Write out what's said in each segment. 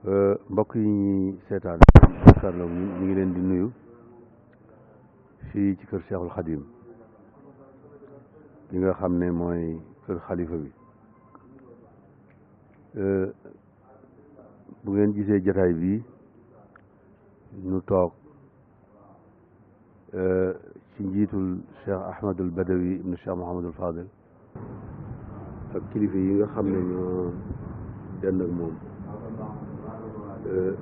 mbokk yi ñuy seetaan jàkkaarloo ñu ngi leen di nuyu fii ci kër Cheikhul Khadim li nga xam ne mooy kër xalifa bi bu ngeen gisee jataay bi ñu toog ci njiitul Cheikh Ahmadul Badawi ibnu Cheikh Mouhamadul Fadil ak kilifa yi nga xam ne ñoo dend ak moom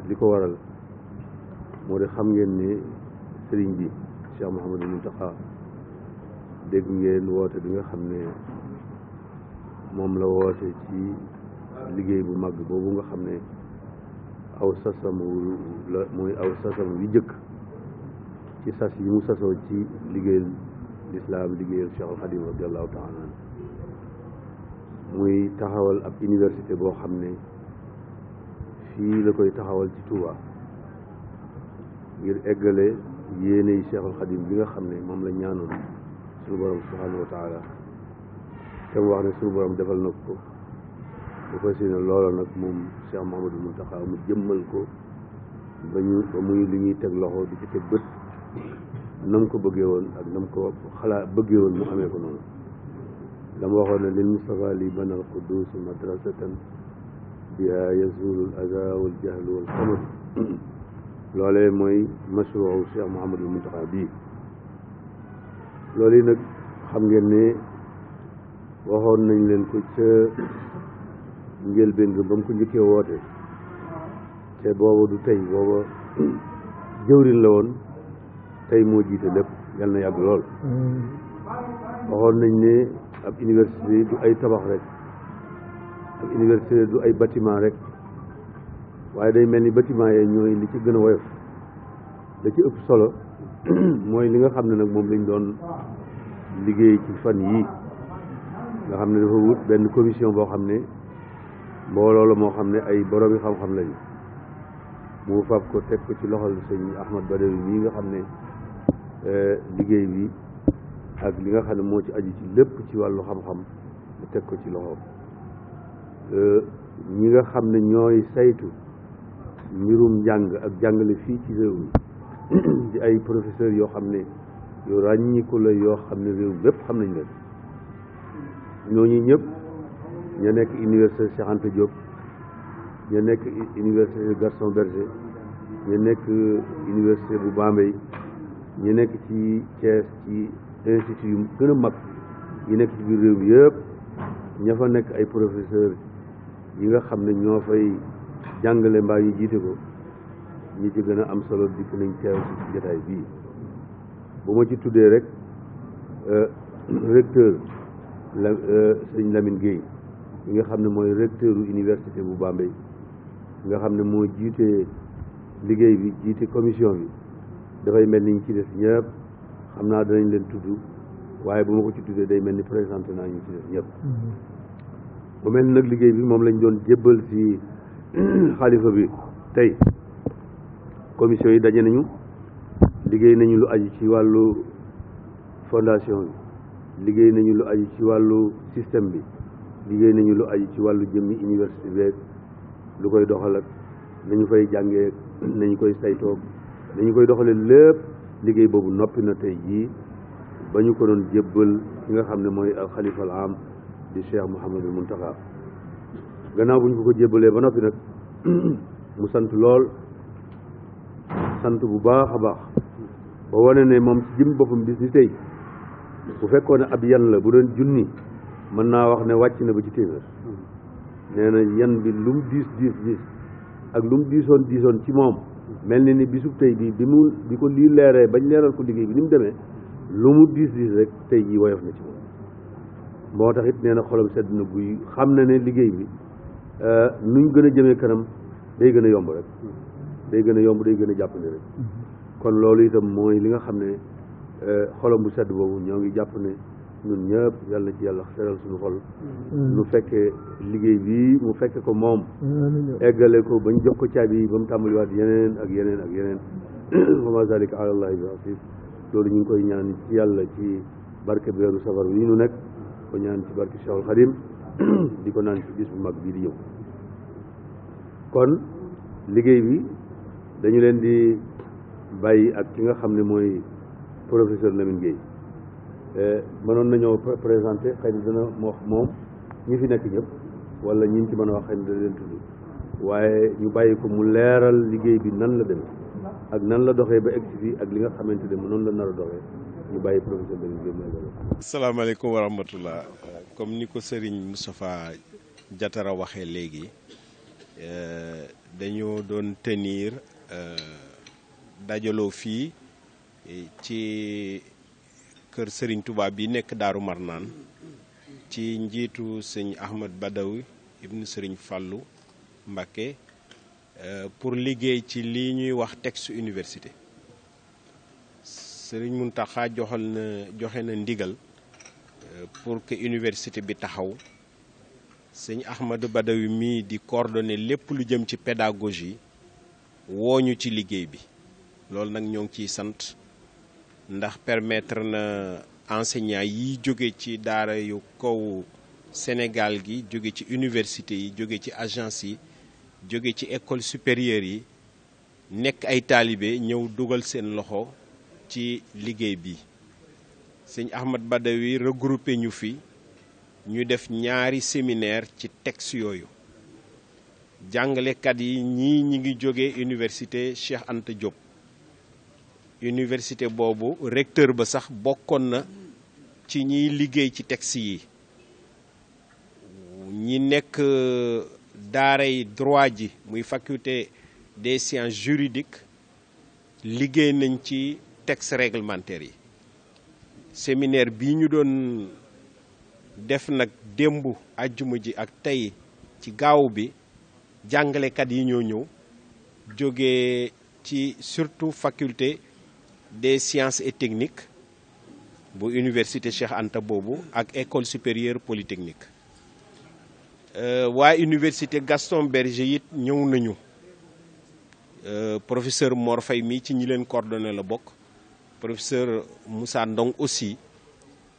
li ko waral moo di xam ngeen ne sëriñ bi Cheikh Mouhamadul Muntaqa dégg ngeen woote bi nga xam ne moom la woote ci liggéey bu mag boobu nga xam ne aw sasam la mooy aw sasam wi jëkk ci sas yi mu sasoo ci liggéeyal lislaam liggéeyal Cheikhul Khadim radiallahu taala an muy taxawal ab université boo xam ne fii la koy taxawal ci Touba ngir eggale yéeney Cheikhul Khadim bi nga xam ne moom la ñaanoon suñu borom subhanahu wa taala te mu wax ne suñu borom defal na ko bu fas yéene loola nag moom Cheikh Mouhamadou Mountakha mu jëmmal ko ba muy li ñuy teg loxo di ci teg bët nam ko bëggee woon ak nam ko xalaat bëggee woon mu amee ko noonu dama waxoon ne lil Mustafa li banal quddus madrasatan biha yazulu al aza wal jahlu wal xamad loolee mooy mashruu Cheikh Mouhamadou Mountakha bii loolu yi nag xam ngeen ne waxoon nañ leen ko ca njëlbéen ga ba mu ko njëkkee woote te booba du tey booba jëwrin la woon tey moo jiite lépp yal na yàgg lool waxoon nañ ne ab université du ay tabax rek ab université du ay bâtiment rek waaye day mel ni bâtiment yee ñooy li ci gën a woyof da ci ëpp solo mooy li nga xam ne nag moom lañ doon liggéey ci fan yii nga xam ne dafa wut benn commission boo xam ne mbooloo la moo xam ne ay borom yi xam-xam lañu mu fab ko teg ko ci loxol sëñ Ahmad Badawi mii nga xam ne liggéey bi ak li nga xam ne moo ci aju ci lépp ci wàllu xam-xam mu teg ko ci loxoom ñi nga xam ne ñooy saytu mbirum njàng ak jàngale fii ci réew mi di ay professeurs yoo xam ne yu ràññiku la yoo xam ne réew mépp xam nañ leen ñooñu ñëpp ña nekk université Cheikh Anta Diop ña nekk université Gaston Berger ña nekk université bu Bambey ñi nekk ci Thiès ci institut yu gën a mag yi nekk ci biir réew mi yëpp ña fa nekk ay professeur yi nga xam ne ñoo fay jàngale mbaa ñu jiite ko ñi ci gën a am solo dikk nañ teew ci jotaay bii bu ma ci tuddee rek recteur la sëñ Lamine Gueye yi nga xam ne mooy recteuru université bu Bambey nga xam ne moo jiite liggéey bi jiite commission bi dafay mel ni ñu ci des ñëpp xam naa danañ leen tudd waaye bu ma ko ci tuddee day mel ni présenté naa ñu ci des ñëpp bu mel ni nag liggéey bi moom lañ doon jébbal ci xalifa bi tey commission yi daje nañu liggéey nañu lu aju ci wàllu fondation bi liggéey nañu lu aju ci wàllu système bi liggéey nañu lu aju ci wàllu jëmmi université beeg lu koy doxal ak nañu fay jàngee nañu koy saytoog nañu koy doxalee lépp liggéey boobu noppi na tey jii ba ñu ko doon jébbal ki nga xam ne mooy al xalifa al am di Cheikh Mouhamadul Mountakha gannaaw bu ñu ko jébbalee ba noppi nag mu sant lool sant bu baax a baax ba wane ne moom ci jëm boppam bis ni tey bu fekkoon ne ab yan la bu doon junni mën naa wax ne wàcc na ba ci téeméer nee na yan bi lu mu diis ak lu mu diisoon ci moom mel ni bisub tey bi ko lii leeree bañ leeral ko liggéey bi ni mu demee lu mu diis rek tey jii woyof na ci moom moo tax it nee na xolam sedd na guy xam na ne liggéey bi nuñ gën a jëmee kanam day gën a yomb rek day gën a yomb day gën a jàppandi rek kon loolu itam mooy li nga xam ne xolam bu sedd boobu ñoo ngi jàpp ne ñun ñëpp yàlla na ci yàlla seral suñu xol nu fekkee liggéey bi mu fekke ko moom eggale ko bañ jox ko caabi yi ba mu tàmbaliwaat yeneen ak yeneen ak yeneen wa ma zalika ala allahi bi aziz loolu ñu ngi koy ñaan ci yàlla ci barke weeru safar wi ñu nekk ko ñaan ci barke Cheikhul Khadim di ko naan ci bis bu mag bii di ñëw kon liggéey bi dañu leen di bàyyi ak ki nga xam ne mooy professeur Lamine Gueye mënoon nañoo présenté xëy na dana moom ñi fi nekk ñëpp wala ñi ci mën a wax xëy na dana leen tudd waaye ñu bàyyi ko mu leeral liggéey bi nan la demee ak nan la doxee ba egsi fii ak li nga xamante ne noonu la nar a doxee ñu bàyyi professeur Lamine Gueye mooy loolu. asalaamaaleykum wa rahmatullah comme ni ko Serigne Moustapha Diatara waxee léegi dañoo doon tenir dajaloo fii ci kër Serigne Touba bi nekk Daaru Marnaan ci njiitu sëñ Ahmad Badawi ibnu Serigne Fallou Mbacké pour liggéey ci lii ñuy wax texte université. Serigne Mountakha joxe na ndigal pour que université bi taxaw sëñ Ahmadou Badawi mii di coordonner lépp lu jëm ci pédagogie wooñu ci liggéey bi loolu nag ñoo ngi ciy sant ndax permettre na enseignants yi jóge ci daara yu kaw Sénégal gi jóge ci université yi jóge ci agence yi jóge ci école supérieure yi nekk ay taalibe ñëw dugal seen loxo ci liggéey bi sëñ Ahmad Badawi regroupé ñu fi ñu def ñaari séminaire ci texte yooyu jàngalekat yi ñii ñi ngi jóge université Cheikh Anta Diop université boobu recteur ba sax bokkoon na ci ñiy liggéey ci texte yi ñi nekk daaray droit ji muy faculté des sciences juridiques liggéey nañ ci texte réglementaire yi séminaire bii ñu doon def nag démb àjjuma ji ak tey ci gaaw bi jàngalekat yi ñoo ñëw jóge ci surtout faculté des sciences et techniques bu université Cheikh Anta boobu ak école supérieure polytechnique waa université Gaston Berger it ñëw nañu professeur Mor Faye mi ci ñi leen coordonné la bokk professeur Moussa Ndong aussi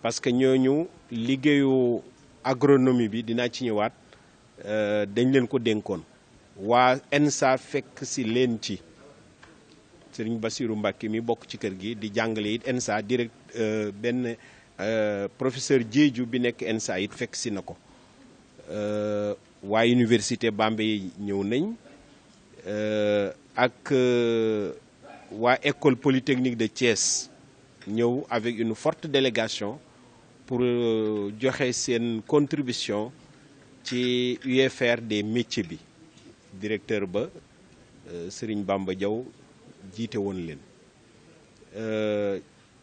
parce que ñooñu liggéeyu agronomie bi dinaa ci ñëwaat dañ leen ko dénkoon waa ENSA fekk si leen ci Serigne Bassirou Mbacké mi bokk ci kër gi di jàngale it ENSA direct benn professeur Diédhiou bi nekk ENSA it fekk si na ko waa université Bambey ñëw nañ ak waa école polytechnique de Thiès ñëw avec une forte délégation pour joxe seen contribution ci UFR des métiers bi directeur ba Serigne Bamba Diaw jiite woon leen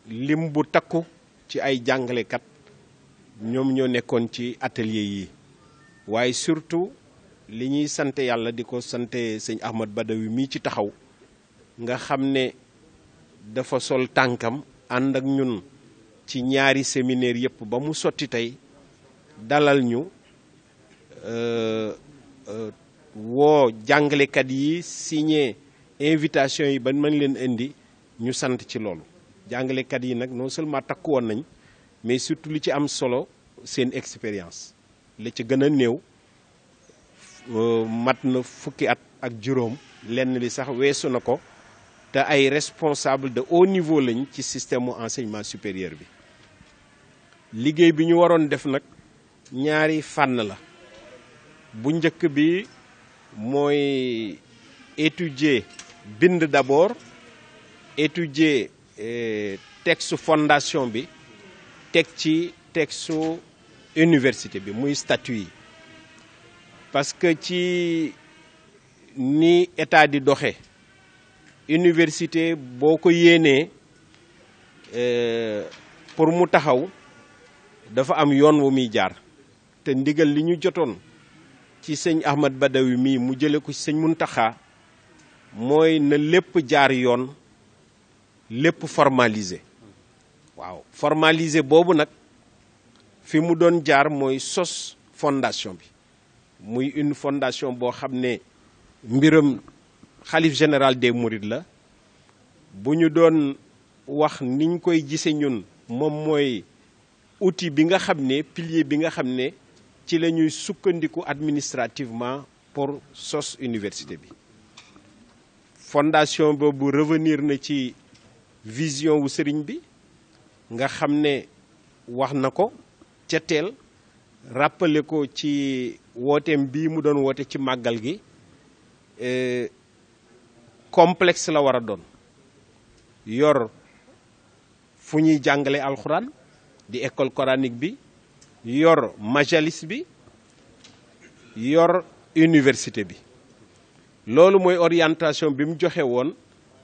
lim bu takku ci ay jàngalekat ñoom ñoo nekkoon ci atelier yi waaye surtout li ñuy sante yàlla di ko sante sëñ Ahmad Badawi mii ci taxaw nga xam ne dafa sol tànkam ànd ak ñun ci ñaari séminaire yëpp ba mu sotti tey dalal ñu woo jàngalekat yi signé invitation yi ba mën leen indi ñu sant ci loolu jàngalekat yi nag non seulement takku woon nañ mais surtout li ci am solo seen expérience la ci gën a néew mat na fukki at ak juróom lenn li sax weesu na ko te ay responsable de haut niveau lañ ci système mu enseignement supérieur bi liggéey bi ñu waroon def nag ñaari fànn la bu njëkk bi mooy étudier bind d'abord étudier texte fondation bi teg ci texte université bi muy statut yi parce que ci ni état di doxe université boo ko yéenee pour mu taxaw dafa am yoon wu muy jaar te ndigal li ñu jotoon ci sëñ Ahmad Badawi mii mu jële ko ci sëñ Mountakha mooy na lépp jaar yoon lépp formalisé waaw formalisé boobu nag fi mu doon jaar mooy sos fondation bi muy une fondation boo xam ne mbiram xalif général des mourides la bu ñu doon wax niñ koy gise ñun moom mooy outil bi nga xam ne pilier bi nga xam ne ci la ñuy sukkandiku administrativement pour sos université bi fondation boobu revenir na ci vision wu sëriñ bi nga xam ne wax na ko ca teel rappelé ko ci wooteem bii mu doon woote ci màggal gi complexe la war a doon yor fu ñuy jàngale alxuraan di école coranique bi yor majalis bi yor université bi loolu mooy orientation bi mu joxe woon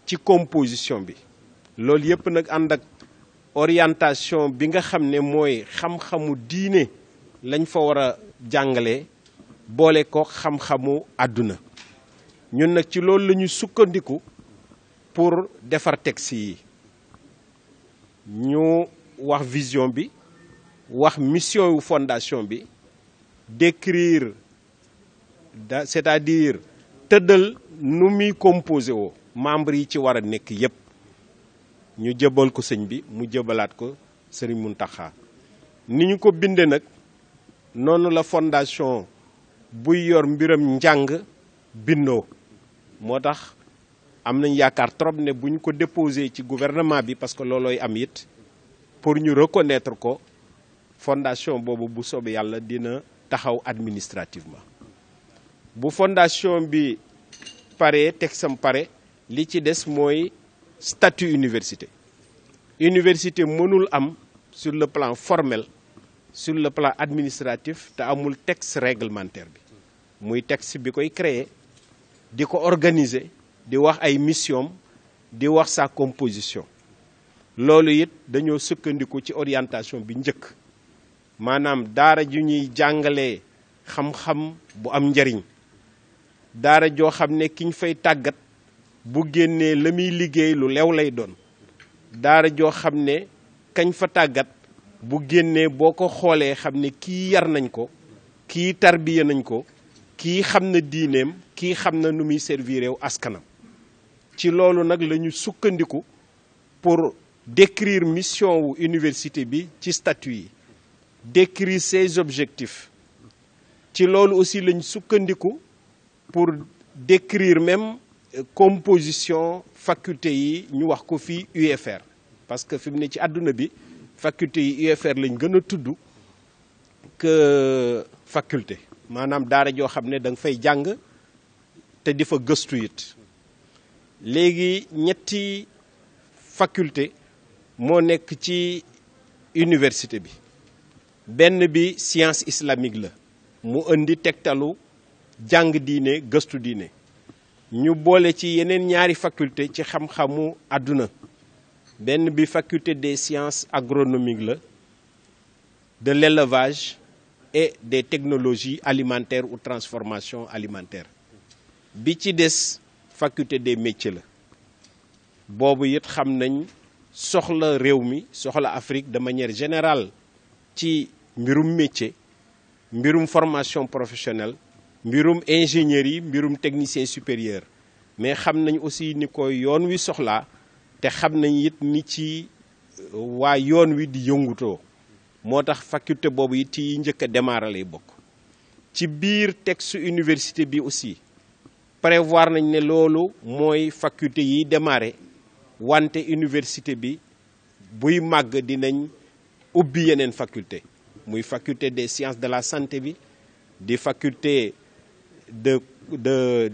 ci composition bi loolu yëpp nag ànd ak orientation bi nga xam ne mooy xam-xamu diine lañ fa war a jàngale boole ko xam-xamu àdduna ñun nag ci loolu la ñu sukkandiku pour defar texte yi ñu wax vision bi wax mission wu fondation bi décrire c'est-à-dire tëddal nu muy composé woo membres yi ci war a nekk yépp ñu jëbal ko sëñ bi mu jëbalaat ko sëriñ Mountakha ni ñu ko binde nag noonu la fondation buy yor mbiram njàng bindoo moo tax am nañ yaakaar trop ne bu ñu ko déposé ci gouvernement bi parce que loolooy am it pour ñu reconnaître ko fondation boobu bu soobee yàlla dina taxaw administrativement bu fondation bi pare texam pare li ci des mooy statut université université mënul am sur le plan formel sur le plan administratif te amul texte réglementaire bi muy texte bi koy créer di ko organiser di wax ay mission di wax sa composition loolu it dañoo sukkandiku ci orientation bi njëkk maanaam daara ju ñuy jàngalee xam-xam bu am njariñ daara joo xam ne ki ñu fay tàggat bu génnee la muy liggéey lu lew lay doon daara joo xam ne kañ fa tàggat bu génnee boo ko xoolee xam ne kii yar nañ ko kii tarbiya nañ ko kii xam na diineem kii xam na nu muy servir réew askanam ci loolu nag la ñu sukkandiku pour décrire mission wu université bi ci statut yi décrire ses objectifs ci loolu aussi la ñu sukkandiku pour décrire même composition faculté yi ñu wax ko fii UFR parce que fi mu ne ci àdduna bi faculté yi UFR lañ gën a tudd que faculté maanaam daara joo xam ne da nga fay jàng te di fa gëstu it léegi ñetti faculté moo nekk ci université bi benn bi science islamique la mu indi tegtalu jàng diine gëstu diine ñu boole ci yeneen ñaari faculté ci xam-xamu àdduna benn bi faculté des sciences agronomiques la de l'élevage et des technologies alimentaires ou transformation alimentaire bi ci des faculté des métiers la boobu it xam nañ soxla réew mi soxla Afrique de manière générale ci mbirum métier mbirum formation professionnelle mbirum ingénierie mbirum technicien supérieur mais xam nañ aussi ni ko yoon wi soxlaa te xam nañ it ni ci waa yoon wi di yëngutoo moo tax faculté boobu it ci njëkk a démarrer lay bokk ci biir texte université bi aussi prévoir nañ ne loolu mooy faculté yi démarrer wante université bi buy màgg dinañ ubbi yeneen faculté muy faculté des sciences de la santé bi di faculté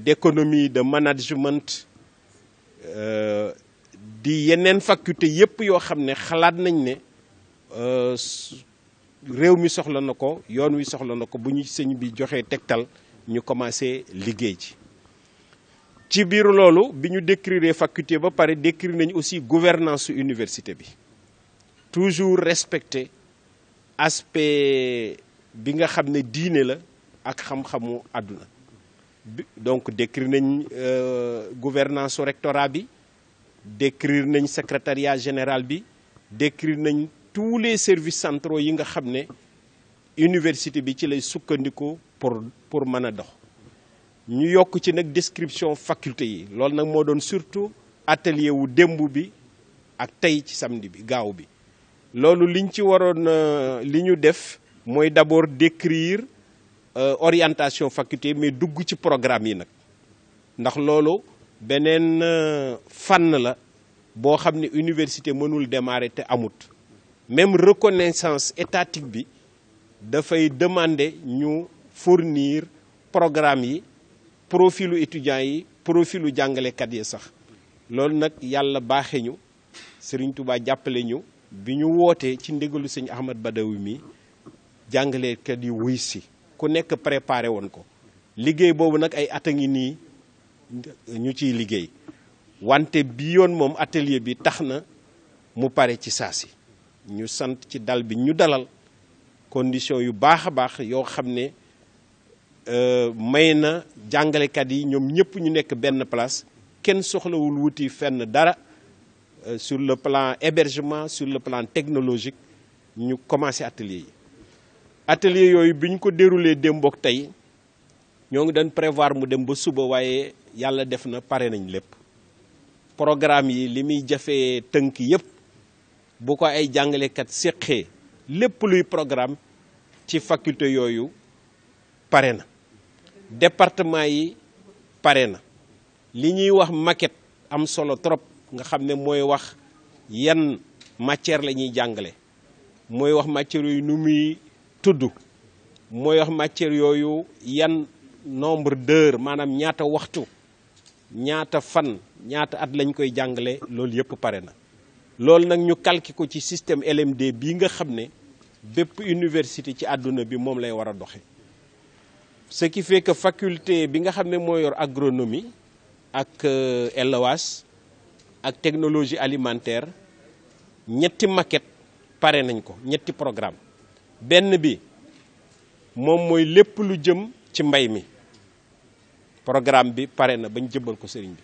d'économie de management di yeneen faculté yépp yoo xam ne xalaat nañ ne réew mi soxla na ko yoon wi soxla na ko bu ñu sëñ bi joxee tegtal ñu commencé liggéey ci biir loolu bi ñu décrire faculté ba pare décrire nañ aussi gouvernance université bi toujours respecter aspect bi nga xam ne diine la ak xam-xamu àdduna donc décrire nañ gouvernance rectorat bi décrire nañ secrétariat général bi décrire nañ tous les services centraux yi nga xam ne université bi ci lay sukkandiku pour mën a dox ñu yokk ci nag description faculté yi loolu nag moo doon surtout atelier wu démb bi ak tey ci samedi bi gaaw bi loolu liñ ci waroon li ñu def mooy d'abord décrire orientation faculté mais dugg ci programme yi nag ndax loolu beneen fànn la boo xam ne université mënul démarrer te amut même reconnaissance étatique bi dafay demander ñu fournir programme yi profilu étudiants yi profilu jàngalekat yi sax loolu nag yàlla baaxee ñu Serigne Touba jàppale ñu bi ñu wootee ci ndigalu sëñ Ahmad Badawi mi jàngalekat yi wuy si ku nekk préparé woon ko liggéey boobu nag ay at a ngi nii ñu ciy liggéey wante bi yoon moom atelier bi tax na mu pare ci saasi ñu sant ci dal bi ñu dalal condition yu baax a baax yoo xam ne may na jàngalekat yi ñoom ñëpp ñu nekk benn place kenn soxlawul wuti fenn dara sur le plan hébergement sur le plan technologique ñu commencé atelier yooyu bi ñu ko déroulé démb ak tey ñoo ngi doon prévoir mu dem ba suba waaye yàlla def na pare nañ lépp programme yi li muy jafee tënk yëpp bu ko ay jàngalekat séqee lépp luy programme ci faculté yooyu pare na département yi pare na li ñuy wax maquette am solo trop nga xam ne mooy wax yan matière la ñuy jàngale mooy wax matière yooyu nu muy tudd mooy wax matière yooyu yan nombre d'heures maanaam ñaata waxtu ñaata fan ñaata at lañ koy jàngale loolu yëpp pare na loolu nag ñu calqué ko ci système LMD bii nga xam ne bépp université ci àdduna bi moom lay war a doxe ce qui fait que faculté bi nga xam ne moo yor agronomie ak élevage ak technologie alimentaire ñetti maquette pare nañ ko ñetti programme benn bi moom mooy lépp lu jëm ci mbay mi programme bi pare na bañ jëbbal ko sëriñ bi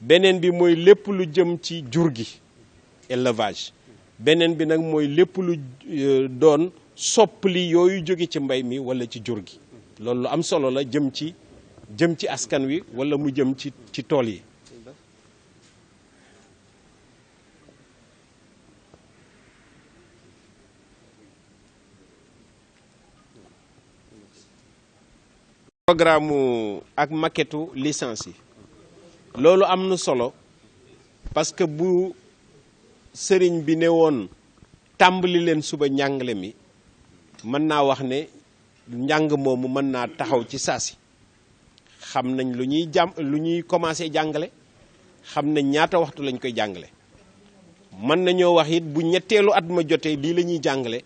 beneen bi mooy lépp lu jëm ci jur gi élevage beneen bi nag mooy lépp lu doon soppali yooyu jóge ci mbay mi wala ci jur gi loolu lu am solo la jëm ci askan wi wala mu jëm ci tool yi programme ak maquette licence yi loolu am na solo parce que bu sëriñ bi ne woon tàmbali leen suba njàngale mi mën naa wax ne njàng moomu mën naa taxaw ci saasi xam nañ lu ñuy commencé jàngale xam nañ ñaata waxtu lañ koy jàngale mën nañoo wax it bu ñetteelu at ma jotee lii la ñuy jàngale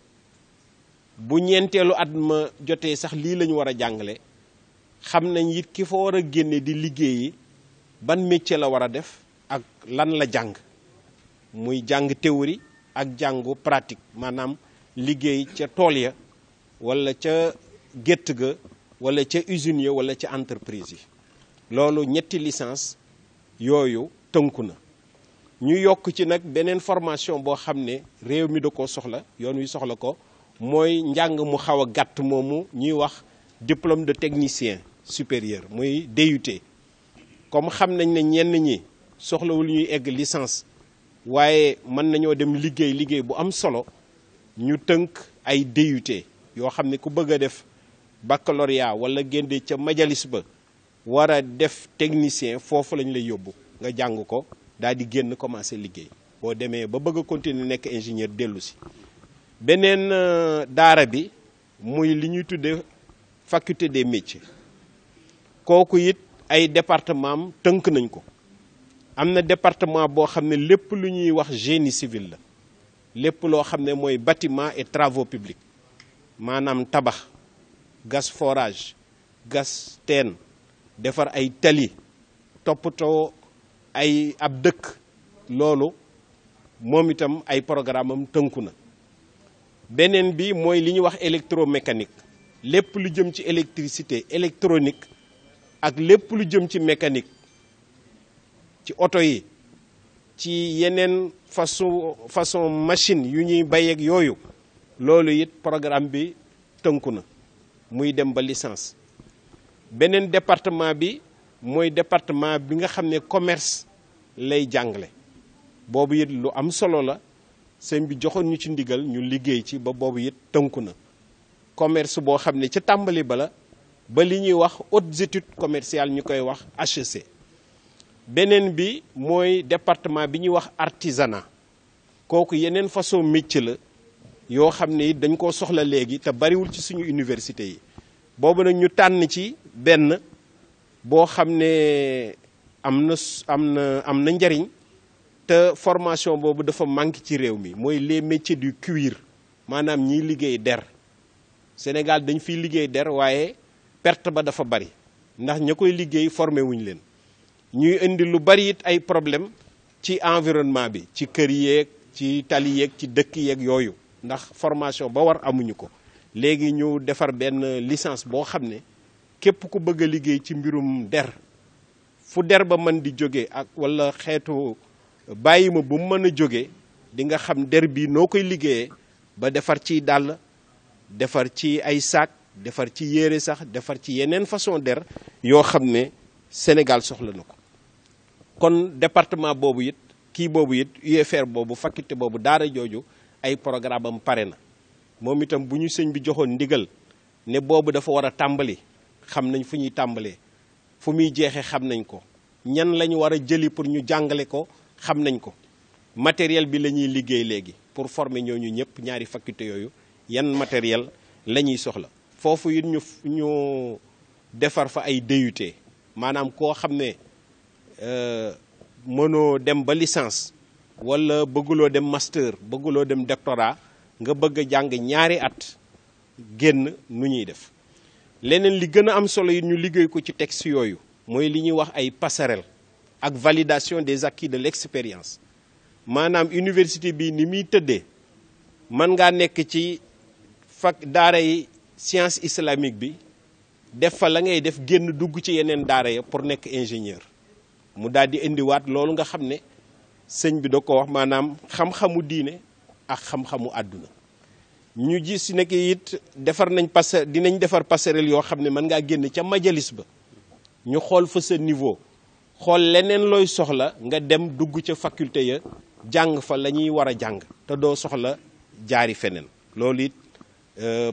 bu ñeenteelu at ma jotee sax lii la ñu war a jàngale xam nañ it ki fa war a génne di liggéeyi ban métier la war a def ak lan la jàng muy jàng théorie ak jàngu pratique maanaam liggéey ca tool ya wala ca gétt ga wala ca usine ya wala ca entreprise yi loolu ñetti licence yooyu tënku na ñu yokk ci nag beneen formation boo xam ne réew mi da koo soxla yoon wi soxla ko mooy njàng mu xaw a gàtt moomu ñuy wax diplôme de technicien supérieur muy DUT comme xam nañ ne ñenn ñi soxlawul ñuy egg licence waaye mën nañoo dem liggéey bu am solo ñu tënk ay DUT yoo xam ne ku bëgg a def baccalauréat wala génde ca majalis ba war a def technicien foofu lañ lay yóbbu nga jàng ko daal di génn commencé liggéey boo demee ba bëgg a continuer nekk ingénieur dellu si beneen daara bi muy li ñuy tudde faculté des métiers kooku it ay département am tënk nañ ko am na département boo xam ne lépp lu ñuy wax génie civil la lépp loo xam ne mooy bâtiment et travaux publics maanaam tabax gas forage gas teen defar ay tali toppatoo ay ab dëkk loolu moom itam ay programme am tënku na beneen bi mooy li ñuy wax électromécanique lépp lu jëm ci électricité électronique ak lépp lu jëm ci mécanique ci oto yi ci yeneen façon machine yu ñuy bay ak yooyu loolu it programme bi tënku na muy dem ba licence beneen département bi mooy département bi nga xam ne commerce lay jàngale boobu it lu am solo la sëñ bi joxoon ñu ci ndigal ñu liggéey ci ba boobu it tënku na commerce boo xam ne ca tàmbali ba la ba li ñuy wax hautes études commerciales ñu koy wax HEC beneen bi mooy département bi ñuy wax artisanat kooku yeneen façon métier la yoo xam ne dañ koo soxla léegi te bariwul ci suñu université yi boobu nag ñu tànn ci benn boo xam ne am na njariñ te formation boobu dafa manqué ci réew mi mooy les métiers du cuir maanaam ñiy liggéey der Sénégal dañ fiy liggéey der waaye perte ba dafa bari ndax ña koy liggéey formé wuñ leen ñuy indi lu bari it ay problème ci environnement bi ci kër yeeg ci tali yeeg ci dëkk yeeg yooyu ndax formation ba war amuñu ko léegi ñu defar benn licence boo xam ne képp ku bëgg a liggéey ci mbirum der fu der ba mën di jóge ak walla xeetu bàyyi ma bu mu mën a jóge di nga xam der bi noo koy liggéeyee ba defar ci dàll defar ci ay sac defar ci yére sax defar ci yeneen façon der yoo xam ne Sénégal soxla na ko kon département boobu it kii boobu it UFR boobu faculté boobu daara jooju ay programme am pare na moom itam bu ñu sëñ bi joxoon ndigal ne boobu dafa war a tàmbali xam nañ fu ñuy tàmbalee fu muy jeexee xam nañ ko ñan la ñu war a jëli pour ñu jàngale ko xam nañ ko matériel bi la ñuy liggéey léegi pour former ñooñu ñëpp ñaari faculté yooyu yan matériel la ñuy soxla foofu it ñu defar fa ay DUT maanaam koo xam ne mënoo dem ba licence wala bëgguloo dem master bëgguloo dem doctorat nga bëgg a jàng ñaari at génn nu ñuy def leneen li gën a am solo yi ñu liggéey ko ci texte yooyu mooy li ñuy wax ay passerelle ak validation des acquis de l'expérience maanaam université bi ni muy tëddee mën ngaa nekk ci daara yi science islamique bi def fa la ngay def génn dugg ci yeneen daara ya pour nekk ingénieur mu daal di indiwaat loolu nga xam ne sëñ bi da ko wax maanaam xam-xamu diine ak xam-xamu àdduna ñu gis nekk it dinañ defar passerelle yoo xam ne mën ngaa génn ca majalis ba ñu xool fa sa niveau xool leneen looy soxla nga dem dugg ca faculté ya jàng fa la ñuy war a jàng te doo soxla jaari feneen loolu it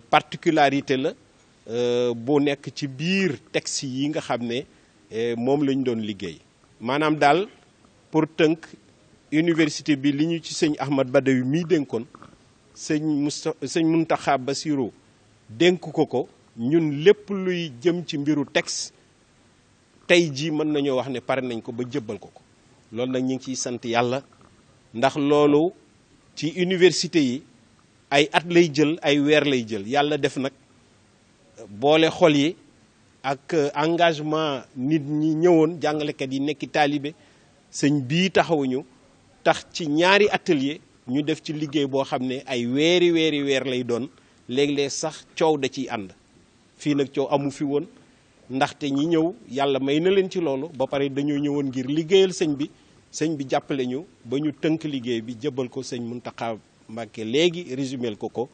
particularité la bu nekk ci biir texte yi nga xam ne moom lañ doon liggéey maanaam daal pour tënk université bi li ñu ci sëñ Ahmad Badawi mii dénkoon sëñ Mountakha Bassirou dénk ko ñun lépp luy jëm ci mbiru texte tey jii mën nañoo wax ne pare nañ ko ba jëbbal ko loolu nag ñu ngi ciy sant yàlla ndax loolu ci université yi ay at lay jël ay weer lay jël yàlla def nag boole xol yi ak engagement nit ñi ñëwoon jàngalekat yi nekki taalibe sëñ bii taxawuñu tax ci ñaari atelier ñu def ci liggéey boo xam ne ay weer lay doon léeg-léeg sax coow da ciy ànd fii nag coow amu fi woon ndaxte ñi ñëw yàlla may na leen ci loolu ba pare dañoo ñëwoon ngir liggéeyal sëñ bi jàppale ñu ba ñu tënk liggéey bi jëbal ko sëñ Mountakha Mbacké léegi résumé ko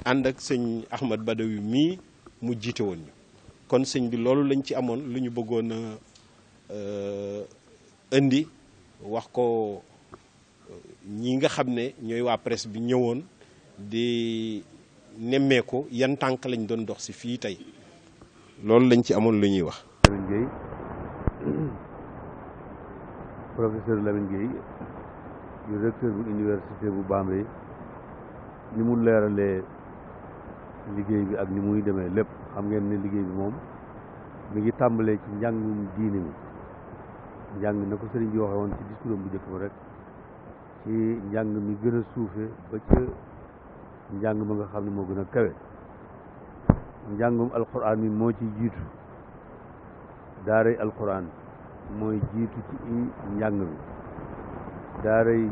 ànd ak sëñ Ahmad Badawi mii mu jiite woon ñu kon sëñ bi loolu lañ ci amoon lu ñu bëggoon a indi wax ko ñi nga xam ne ñooy waa presse bi ñëwoon di nemmeeku yan tànk lañ doon dox si fii tey loolu lañ ci amoon lu ñuy wax. Lamine Gueye professeur Lamine Gueye yu recteur bu université bu Bambey ni mu leeralee liggéey bi ak ni muy demee lépp xam ngeen ne liggéey bi moom mi ngi tàmbalee ci njàngum diine mi njàng na ko sëriñ bi waxee woon ci discours bu njëkk ba rek ci njàng mi gën a suufe ba ca njàng ma nga xam ne moo gën a kawe njàngum alquran mi moo ci jiitu daaray alquran mooy jiitu ci njàng mi daaray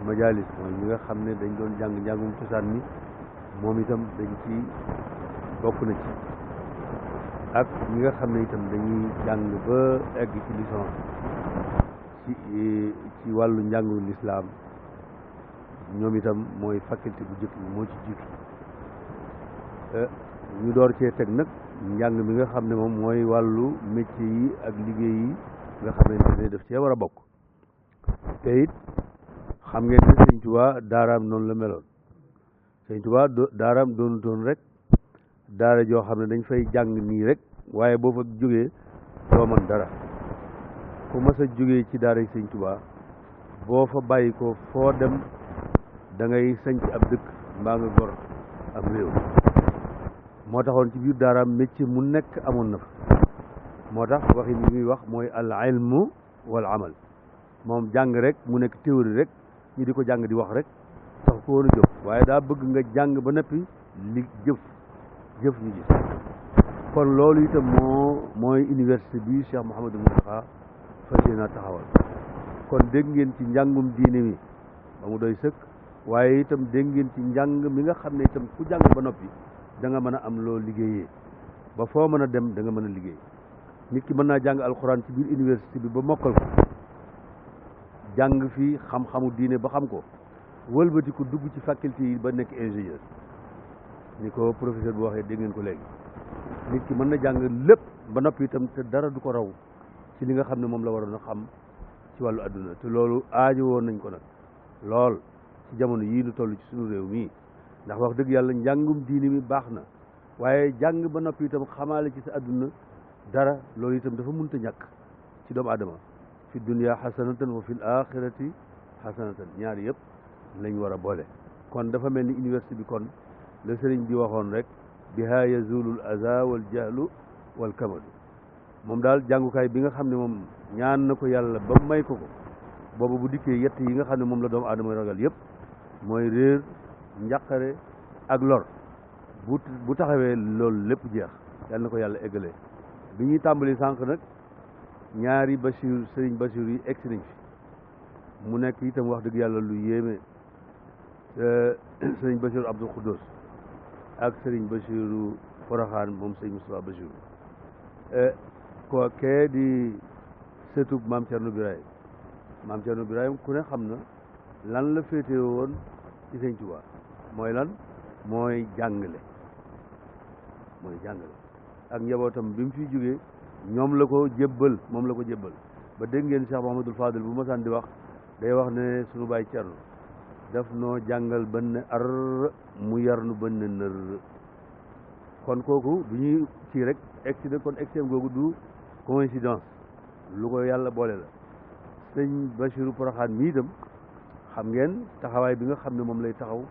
majalis mooy ñi nga xam ne dañ doon jàng njàngum cosaan mi moom itam dañ ci bokk na ci ak ñi nga xam ne itam dañuy jàng ba egg ci licence ci wàllu njàngu lislaam ñoom itam mooy faculté bu njëkk bi moo ci jiitu ñu door cee teg nag njàng mi nga xam ne moom mooy wàllu métier yi ak liggéey yi nga xamante ne daf cee war a bokk te it xam ngeen ne Sëñ Tuubaa daaraam noonu la meloon Sëñ Tuubaa daaraam doonu doon rek daara joo xam ne dañ fay jàng nii rek waaye boo fa jógee doo mën dara ku mas a jógee ci daara Sëñ Tuubaa boo fa bàyyi ko foo dem da ngay sañc ab dëkk mbaa nga gor ab réew moo taxoon ci biir daaraam métier mu nekk amoon na fa moo tax waxi li muy wax mooy al ilmu wal amal moom jàng rek mu nekk théorie rek ñu di ko jàng di wax rek sax ko woon a jóg waaye daa bëgg nga jàng ba noppi li jëf ñu gis kon loolu itam mooy université bi Cheikh Mouhamadou Mountakha fas yéene taxawal kon dégg ngeen ci njàngum diine mi ba mu doy sëkk waaye itam dégg ngeen ci njàng mi nga xam ne itam ku jàng ba noppi da nga mën a am loo liggéeyee ba foo mën a dem da nga mën a liggéey nit ki mën naa jàng alxuraan ci biir université bi ba mokkal ko jàng fii xam-xamu diine ba xam ko wëlbati ko dugg ci faculté yi ba nekk ingénieur ni ko professeur bu waxee dégg ngeen ko léegi nit ki mën na jàng lépp ba noppi itam te dara du ko raw ci li nga xam ne moom la waroon a xam ci wàllu adduna te loolu aajo woon nañ ko nag lool ci jamono yii nu toll ci suñu réew mii ndax wax dëgg yàlla njàngum diini mi baax na waaye jàng ba noppi itam xamaale ci sa adduna dara loolu itam dafa mënta ñàkk ci doomu aadama fi dunya xasanatan wa fil axirati xasanatan ñaari yëpp lañ war a boole kon dafa mel ni université bi kon la sëriñ bi waxoon rek biha yazulul aza wal jahlu wal kamadu moom daal jàngukaay bi nga xam ne moom ñaan na ko yàlla ba may ko boobu bu dikkee yett yi nga xam ne moom la doomu aadama ragal yëpp mooy réer njàqare ak lor bu taxawee loolu lépp jeex yàlla na ko yàlla eggalee bi ñuy tàmbali sànq nag ñaari Bachir sëriñ Bachir yi egsi nañ fi mu nekk itam wax dëgg yàlla lu yéeme sëriñ Bachir Abdou Khoudous ak sëriñ Bachiru Poroxaan moom sëriñ Moustapha Bachir ko kee di sëtub maam Thierno Birahim ku ne xam na lan la féete woon ci sëñ Tuubaa mooy lan mooy jàngale ak njabootam bi mu fiy jógee ñoom la ko jébbal ba dégg ngeen Cheikh Mouhamadoul Fadil bu masaan di wax day wax ne sunu baay Thierno daf noo jàngal ba ne ar mu yar nu ba ne nër kon kooku bu ñuy kii rek egsi kon egseem googu du coïncidence lu ko yàlla boole la sëñ Bachiru Poroxaan mi itam xam ngeen taxawaay bi nga xam ne moom lay taxaw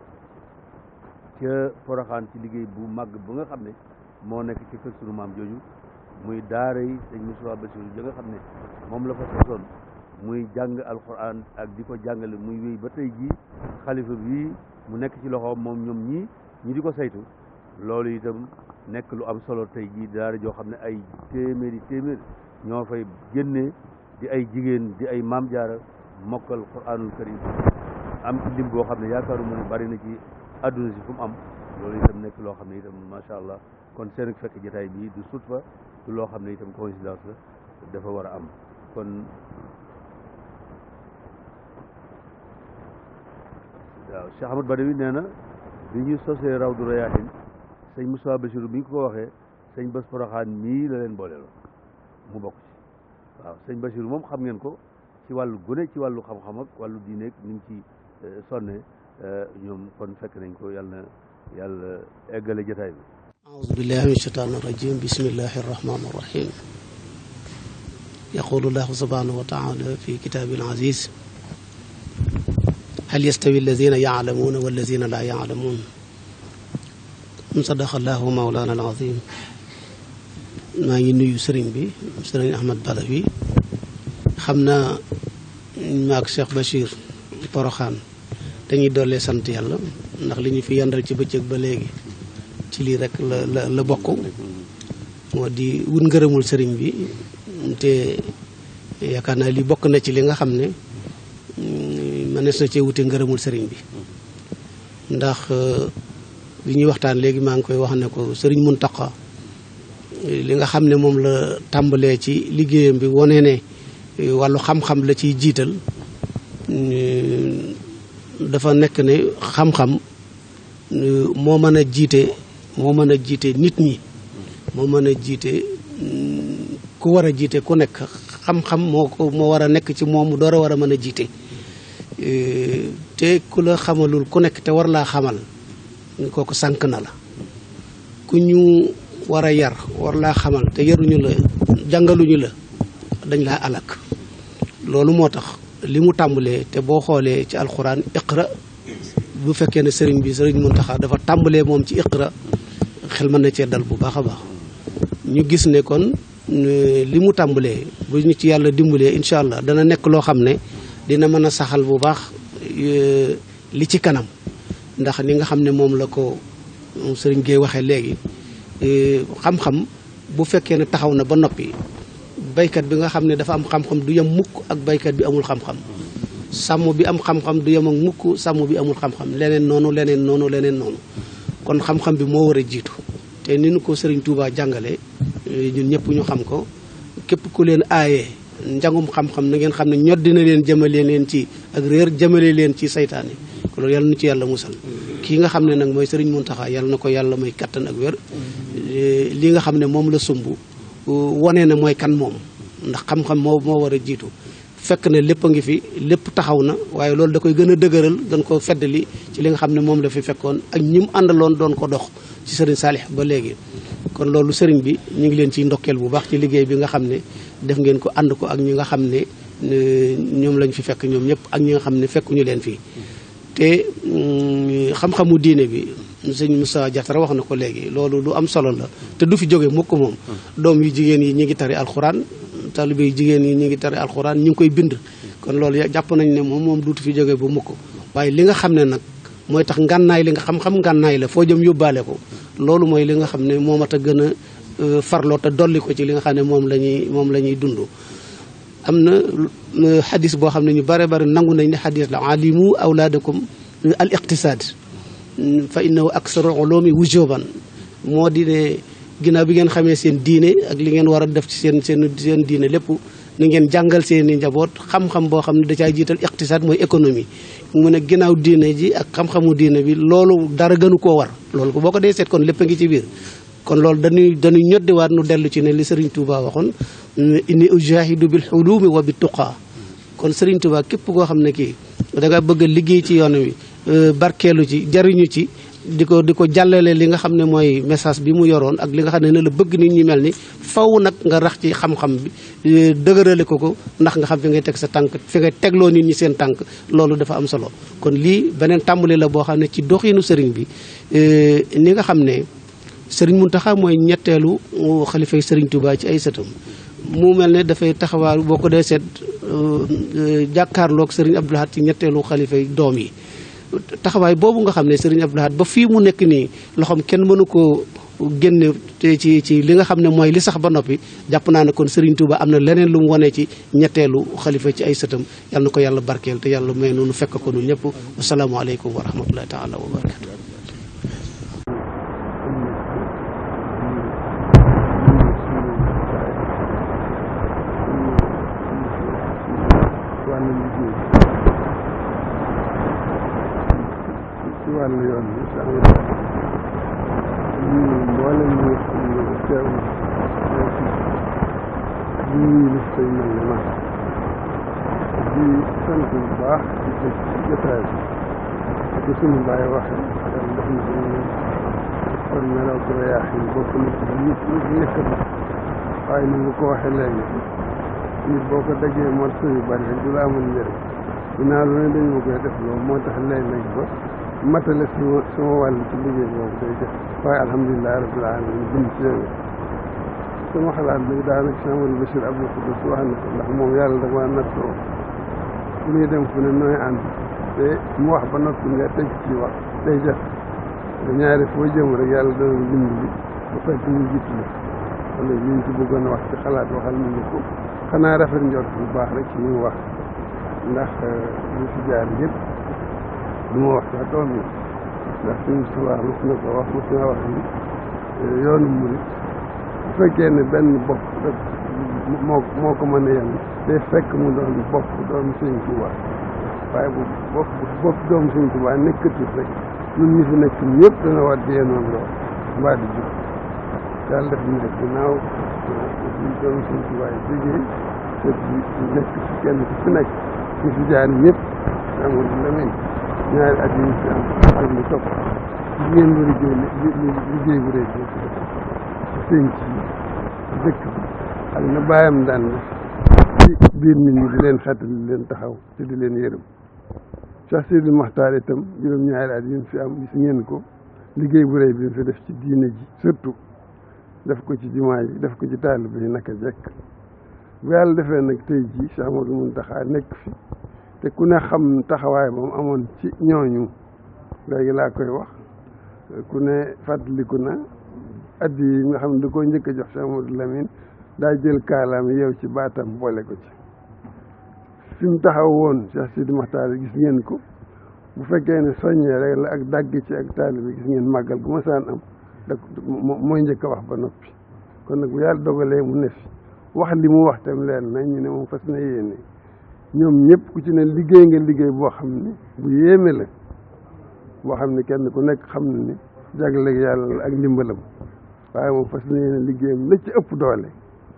ca Poroxaan ci liggéey bu màgg ba nga xam ne moo nekk ci kër sunu maam jooju muy daara yi sëñ Moustapha Bachiru ja nga xam ne moom la fa sosoon muy jàng alquran ak di ko jàngale muy wéy ba tey jii xalifa bi mu nekk ci loxoom moom ñoom ñi di ko saytu loolu itam nekk lu am solo tey jii daara joo xam ne ay téeméer ñoo fay génnee di ay jigéen di ay maam jaara mokkal quranul karim am ci lim boo xam ne yaakaaruma ne bari na ci àdduna si fu mu am loolu itam nekk loo xam ne itam macha allah kon seen ak fekk jotaay bi du sut fa du loo xam ne itam coïncidence la dafa war a am kon waaw Cheikh Ahmad Badawi nee na bi ñu sosee Rawdu Rayaahin sëñ Moustapha Bachiru bi ñu ko waxee sëñ Bass Poroxaan mii la leen booleeloo mu bokk ci waaw sëñ Bachiru moom xam ngeen ko ci wàllu gune ci wàllu xam-xam ak wàllu diine ni mu ci sonne ñoom kon fekk nañ ko yàlla eggale jotaay bi أعوذ بالله من الشيطان الرجيم بسم الله الرحمن الرحيم يقول الله سبحانه وتعالى في كتابه العزيز هل يستوي الذين يعلمون والذين لا يعلمون صدق الله مولانا العظيم maa ngi nuyu sëriñ bi sëriñ Ahmad Badawi xam naa maak Cheikh Bachir Poroxaan dañuy dollee sant yàlla ndax li ñu fi yandal ci bëccëg ba léegi ci lii rek la bokk moo di wut ngërëmul sëriñ bi te yaakaar naa li bokk na ci li nga xam ne mënees na cee wute ngërëmul sëriñ bi ndax bi ñuy waxtaan léegi maa ngi koy wax ne ko sëriñ Muntaqa li nga xam ne moom la tàmbalee ci liggéeyam bi wane ne wàllu xam-xam la ciy jiital dafa nekk ne xam-xam moo mën a jiite nit ñi moo mën a jiite ku war a jiite ku nekk xam-xam moo war a nekk ci moom mu door a war a mën a jiite te ku la xamalul ku nekk te war laa xamal kooku sànk na la ku ñu war a yar war laa xamal te yaruñu la jàngaluñu la dañ laa alak loolu moo tax li mu tàmbalee te boo xoolee ci alxuraan iqra bu fekkee ne sëriñ Muntaxa dafa tàmbalee moom ci iqra xel mën na cee dal bu baax a baax ñu gis ne kon li mu tàmbalee bu ñu ci yàlla dimbalee incha allah dana nekk loo xam ne dina mën a saxal bu baax li ci kanam ndax ni nga xam ne moom la ko sëriñ Gueye waxee léegi xam-xam bu fekkee ne taxaw na ba noppi baykat bi nga xam ne dafa am xam-xam du yem mukk ak baykat bi amul xam-xam sàmm bi am xam-xam du yem ak mukk sàmm bi amul xam-xam leneen noonu kon xam-xam bi moo war a jiitu te ni nu ko sëriñ Touba jàngale ñun ñëpp ñu xam ko képp ku leen aayee njàngum xam-xam na ngeen xam ne ñod dina leen jëmale leen ci ak réer jëmale leen ci saytaane loolu yàlla nu ci yàlla musal kii nga xam ne nag mooy sëriñ Muntaxa yàlla na ko yàlla may kattan ak wér li nga xam ne moom la sumb wane na mooy kan moom ndax xam-xam moo war a jiitu fekk ne lépp a ngi fi lépp taxaw na waaye loolu da koy gën a dëgëral gën ko feddali ci li nga xam ne moom la fi fekkoon ak ñi mu àndaloon doon ko dox ci sëriñ Saalix ba léegi kon loolu sëriñ bi ñu ngi leen ciy ndokkeel bu baax ci liggéey bi nga xam ne def ngeen ko ànd ko ak ñi nga xam ne ñoom lañ fi fekk ñoom ñëpp ak ñi nga xam ne fekkuñu leen fii te xam-xamu diine bi sëñ Moussa Diatara wax na ko léegi loolu lu am solo la te du fi jóge mukk moom doom yu jigéen yi ñi ngi tari alxuraan taalibe yu jigéen yi ñi ngi tari alxuraan ñu ngi koy bind kon loolu jàpp nañ ne moom duutu fi jóge bu mukk waaye li nga xam ne nag mooy tax ngànnaay li nga xam-xam ngànnaay la foo jëm yóbbaale ko loolu mooy li nga xam ne moo mat a gën a farloo te dolli ko ci li nga xam ne moom la ñuy dund am na xadis boo xam ne ñu bare bare nangu nañ ne xadis la alimu awlaadakum al iqtisaad fa innahu aksaru ulumi wujuban moo di ne ginnaaw bi ngeen xamee seen diine ak li ngeen war a def ci seen diine lépp ni ngeen jàngal seen i njaboot xam-xam boo xam ne da caa jiital iqtisaad mooy économie mu ne ginnaaw diine ji ak xam-xamu diine bi loolu dara gënu koo war loolu ko boo ko dee seet kon lépp a ngi ci biir kon loolu dañuy ñoddiwaat nu dellu ci ne li Serigne Touba waxoon inni ujahidu bil hulumi wa bit tuqa kon Serigne Touba képp koo xam ne kii da nga bëgg a liggéey ci yoon wi barkeelu ci jariñu ci di ko jàllale li nga xam ne mooy message bi mu yoroon ak li nga xam ne la bëgg nit ñi mel ni faw nag nga rax ci xam-xam bi dëgërale ko ndax nga xam fi ngay teg sa tànk fi ngay tegloo nit ñi seen tànk loolu dafa am solo kon lii beneen tàmbali la boo xam ne ci doxinu sëriñ bi ni nga xam ne sëriñ Muntaxa mooy ñetteelu xalifay sëriñ Touba ci ay sëtam mu mel ne dafay taxawaa boo ko dee seet jàkkaarloog sëriñ Abdou Lahad ci ñetteelu xalifay doom yi taxawaay boobu nga xam ne sëriñ Abdou Lahad ba fii mu nekk nii loxoom kenn mënu koo génne te ci li nga xam ne mooy li sax ba noppi jàpp naa ne kon sëriñ Touba am na leneen lu mu wane ci ñetteelu xalifa ci ay sëtam yal na ko yàlla barkeel te yàlla may noonu fekk ko ñun ñëpp asalaamaaleykum wa rahmatullahi taala wa barakatu wàllu yoon bi sax ñu mboolem ñu teew di nuyu li say mel ne man di sant bu baax ci jotaay bi di suñu bàyyi waxe daf na suñu kon melaw ko yaax yi bokk na ci njëkk ba waaye ni nga ko waxee léegi nit boo ko daggee morceau yu bari rek du la amul njëriñ ginnaaw lu ne dañu koy def loolu moo tax léeg-léeg ba matale sama wàll ci liggéey boobu day def waaye alhamdulilah rabbil alamin bind ci yooyu sama xalaat bi daanaka Cheikh Amadou Bachir Abdou Koudous wax na ko ndax moom yàlla da maa nattoo bu ñuy dem fu ne nooy ànd te mu wax ba noppi nga teg ci wax day def te ñaari foo jëm rek yàlla dana bind bi bu fekk ñu jiitu la kon nag liñ ci bëggoon a wax ci xalaat waxal nañu ko xanaa rafet njort bu baax rek ci ñu wax ndax ñu fi jaar yëpp du ma wax sax doom yi ndax suñu suwaa mos na ko wax mos na wax ni yoonu murit bu fekkee ne benn bopp rek moo ko mën a yem day fekk mu doon bopp doom Sëñ Tuubaa waaye bu bopp doom Sëñ Tuubaa nekkatul rek ñun ñi fi nekk ñëpp dana war di yenoon lool mbaa di jóg daal def ñu def ginnaaw ñu doom Sëñ Tuubaa yi jógee te nekk ci kenn ku fi nekk ñu fi jaar ñëpp amul leneen ñaari at yi fi am ak lu topp ngeen war a liggéey bu rëy boobu ci sëñ ci dëkk bi ak na bàyyam daan def ci biir nit ñi di leen xeetal di leen taxaw te di leen yërëm Cheikh Sidi Mokhtar itam juróom-ñaari at yi fi am gis ngeen ko liggéey bu rëy bi fi def ci diine ji surtout def ko ci jumaa yi def ko ci taalibe yi naka jekk bu yàlla defee nag tey jii Cheikh Amadou Mountakha nekk fi te ku ne xam taxawaay ba mu amoon ci ñooñu léegi laa koy wax ku ne fàttaliku na addi yi nga xam ne da koo njëkk a jox Cheikh Amadou Lamine daa jël kaalaam yow ci baatam boole ko ci fi mu taxaw woon Cheikh Sidi Mokhtar gis ngeen ko bu fekkee ne soññee rek la ak dàgg ci ak taalibe gis ngeen màggal gu ma saan am da mooy njëkk a wax ba noppi kon nag bu yàlla dogalee mu ne fi wax li mu wax tam leen nañ ñu ne moom fas na yéene ñoom ñëpp ku ci ne liggéey nga liggéey boo xam ne bu yéeme la boo xam ne kenn ku nekk xam na ni jagleeg yàlla ak ndimbalam waaye moom fas na yéene liggéeyam la ci ëpp doole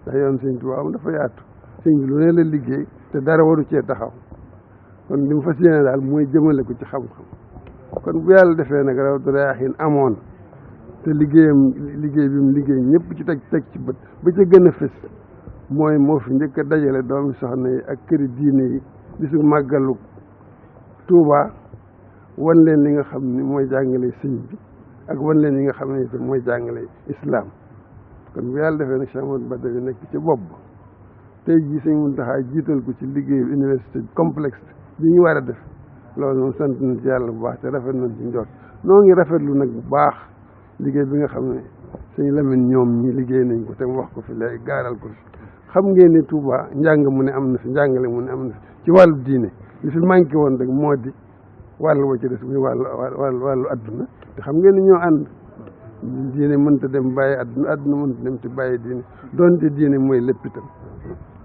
ndax yoon sëñ Tuubaa am dafa yaatu sëñ bi lu ne la liggéey te dara waru cee taxaw kon li mu fas yéene daal mooy jëmale ko ci xam-xam kon bu yàlla defee nag Rawdu Rayaahiin amoon te liggéey bi mu liggéey ñëpp ci teg ci bët ba ca gën a fës mooy moo fi njëkk a dajale doomi soxna yi ak këri diine yi bisu màggalu Tuubaa wan leen li nga xam ni mooy jàngale sëñ bi ak wan leen li nga xam ne itam mooy jàngale islam kon bu yàlla defee nag Cheikh Amadou Badawi nekk ci bopp tey jii sëñ Mountakha jiital ko ci liggéeyu université complexe bi ñu war a def loolu moom sant nañ ci yàlla bu baax te rafet nañ ci njort noo ngi rafetlu nag bu baax liggéey bi nga xam ne sëñ Lamine ñoom ñi liggéey nañ ko te mu wax ko fi léegi gaaral ko fi xam ngeen ne Touba njàng mu ne am na fi njàngale mu ne am na fi ci wàllu diine li fi manqué woon rek moo di wàllu wa ci des muy wàllu adduna te xam ngeen ne ñoo ànd diine mënta dem bàyyi adduna mënta dem te bàyyi diine doonte diine mooy lépp itam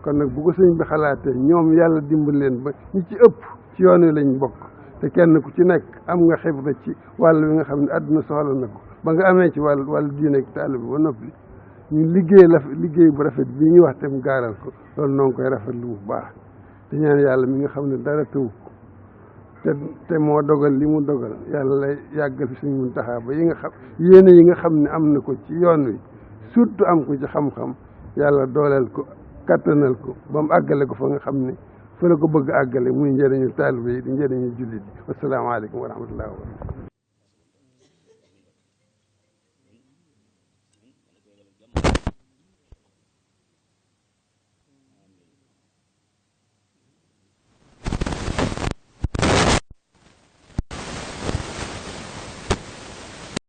kon nag bu ko sëñ bi xalaatee ñoom yàlla dimbal leen ba ñi ci ëpp ci yoon wi lañ bokk te kenn ku ci nekk am nga xibra ci wàll wi nga xam ne adduna soxla na ko ba nga amee ci wàllu diine ak taalibe ba noppi ñu liggéey bu rafet bii ñu wax tam gaaral ko loolu noo ngi koy rafetlu bu baax te ñaan yàlla mi nga xam ne dara tëw te moo dogal li mu dogal yàlla lay yàggal fi suñu Muntaxa ba yi nga xam yéene yi nga xam ne am na ko ci yoon wi surtout am ko ci xam-xam yàlla dooleel ko kattanal ko ba mu àggale ko fa nga xam ne fa la ko bëgg àggale muy njëriñu taalibe yi di njëriñu jullit yi wasalaamaaleykum wa rahmatullahi wa barakatu